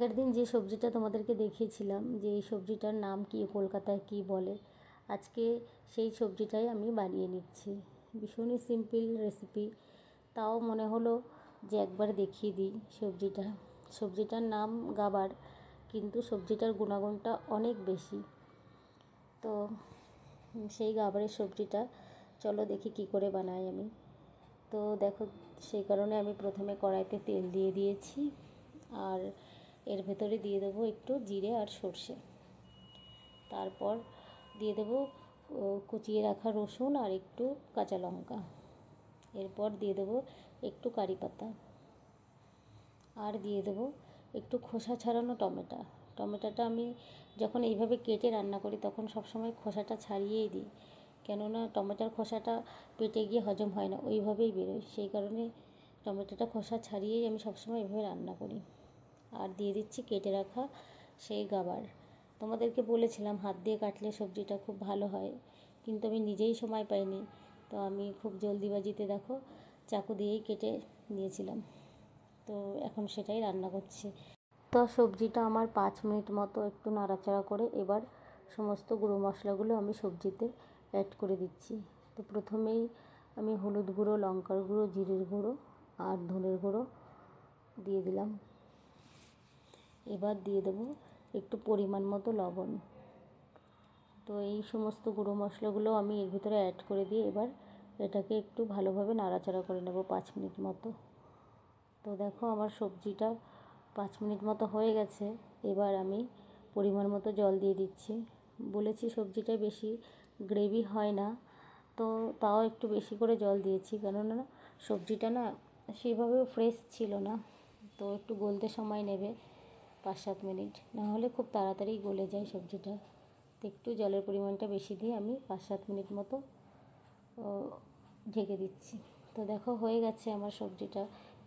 আগের দিন যে সবজিটা তোমাদেরকে দেখিয়েছিলাম যে এই সবজিটার নাম কি, কলকাতায় কি বলে, আজকে সেই সবজিটাই আমি বানিয়ে নিচ্ছি। ভীষণই সিম্পল রেসিপি, তাও মনে হলো যে একবার দেখিয়ে দিই সবজিটার নাম গাবার, কিন্তু সবজিটার গুণাগুণটা অনেক বেশি। তো সেই গাবারের সবজিটা চলো দেখি কি করে বানাই আমি। তো দেখো, সেই কারণে আমি প্রথমে কড়াইতে তেল দিয়ে দিয়েছি, আর এর ভেতরে দিয়ে দেবো একটু জিরে আর সর্ষে। তারপর দিয়ে দেবো কুচিয়ে রাখা রসুন আর একটু কাঁচা লঙ্কা। এরপর দিয়ে দেবো একটু কারি পাতা, আর দিয়ে দেবো একটু খোসা ছাড়ানো টমেটোটা আমি যখন এইভাবে কেটে রান্না করি তখন সবসময় খোসাটা ছাড়িয়েই দিই, কেননা টমেটোর খোসাটা পেটে গিয়ে হজম হয় না, ওইভাবেই বেরোয়। সেই কারণে টমেটোটা খোসা ছাড়িয়েই আমি সবসময় এইভাবে রান্না করি। আর দিয়ে দিচ্ছি কেটে রাখা সেই গাবার। তোমাদেরকে বলেছিলাম হাত দিয়ে কাটলে সবজিটা খুব ভালো হয়, কিন্তু আমি নিজেই সময় পাইনি, তো আমি খুব জলদিবাজিতে দেখো চাকু দিয়েই কেটে নিয়েছিলাম। তো এখন সেটাই রান্না করছি। তো সবজিটা আমার 5 মিনিট মতো একটু নাড়াচাড়া করে এবার সমস্ত গুঁড়ো মশলাগুলো আমি সবজিতে অ্যাড করে দিচ্ছি। তো প্রথমেই আমি হলুদ গুঁড়ো, লঙ্কার গুঁড়ো, জিরের গুঁড়ো আর ধনের গুঁড়ো দিয়ে দিলাম। এবার দিয়ে দেবো একটু পরিমাণ মতো লবণ। তো এই সমস্ত গুঁড়ো মশলাগুলো আমি এর ভিতরে অ্যাড করে দিয়ে এবার এটাকে একটু ভালোভাবে নাড়াচাড়া করে নেব 5 মিনিট মতো। তো দেখো আমার সবজিটা 5 মিনিট মতো হয়ে গেছে। এবার আমি পরিমাণ মতো জল দিয়ে দিচ্ছি। বলেছি সবজিটা বেশি গ্রেভি হয় না, তো তাও একটু বেশি করে জল দিয়েছি, কেননা সবজিটা না সেইভাবেও ফ্রেশ ছিল না, তো একটু গলতে সময় নেবে 5-7 মিনিট, নাহলে খুব তাড়াতাড়ি গলে যায় সবজিটা। তো একটু জলের পরিমাণটা বেশি দিয়ে আমি 5-7 মিনিট মতো ঢেকে দিচ্ছি। তো দেখো হয়ে গেছে আমার সবজিটা।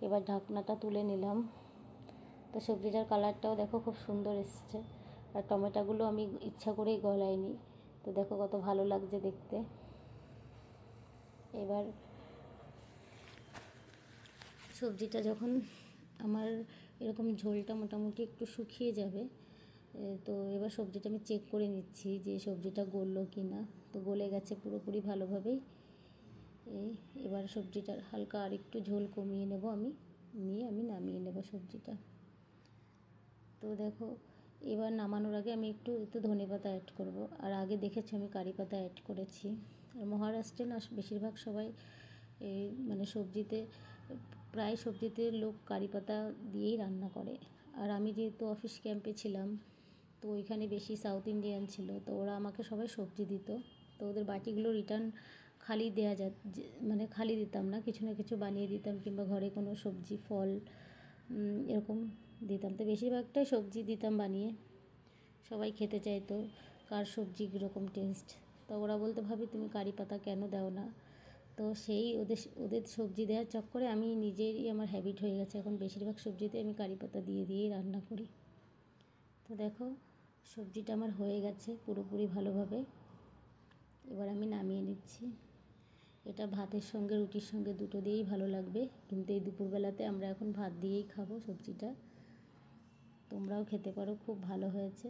এবার ঢাকনাটা তুলে নিলাম। তো সবজিটার কালারটাও দেখো খুব সুন্দর এসছে, আর টমেটোগুলো আমি ইচ্ছা করেই গলাইনি। তো দেখো কত ভালো লাগছে দেখতে। এবার সবজিটা যখন আমার এরকম ঝোলটা মোটামুটি একটু শুকিয়ে যাবে, তো এবার সবজিটা আমি চেক করে নিচ্ছি যে সবজিটা গললো কি না। তো গলে গেছে পুরোপুরি ভালোভাবেই। এবার সবজিটার হালকা আর একটু ঝোল কমিয়ে নেব আমি, নিয়ে আমি নামিয়ে নেব সবজিটা। তো দেখো এবার নামানোর আগে আমি একটু ধনেপাতা অ্যাড করব, আর আগে দেখেছি আমি কারি পাতা অ্যাড করেছি। আর মহারাষ্ট্রে না বেশিরভাগ সবাই মানে প্রায় সবজিতে লোক কারি পাতা দিয়েই রান্না করে। আর আমি যেহেতু অফিস ক্যাম্পে ছিলাম, তো ওইখানে বেশি সাউথ ইন্ডিয়ান ছিল, তো ওরা আমাকে সবাই সবজি দিত। তো ওদের বাটিগুলো রিটার্ন খালি মানে খালি দিতাম না, কিছু না কিছু বানিয়ে দিতাম, কিংবা ঘরে কোনো সবজি ফল এরকম দিতাম। তো বেশিরভাগটাই সবজি দিতাম বানিয়ে, সবাই খেতে চাইতো কার সবজি কীরকম টেস্ট। তো ওরা বলতে, ভাবি তুমি কারি পাতা কেন দাও না? তো সেই ওদের সবজি দেওয়ার চক্করে আমি নিজেরই আমার হ্যাবিট হয়ে গেছে, এখন বেশিরভাগ সবজিতে আমি কারি পাতা দিয়েই রান্না করি। তো দেখো সবজিটা আমার হয়ে গেছে পুরোপুরি ভালোভাবে। এবার আমি নামিয়ে নিচ্ছি। এটা ভাতের সঙ্গে, রুটির সঙ্গে দুটো দিয়েই ভালো লাগবে, কিন্তু এই দুপুরবেলাতে আমরা এখন ভাত দিয়েই খাবো সবজিটা। তোমরাও খেতে পারো, খুব ভালো হয়েছে।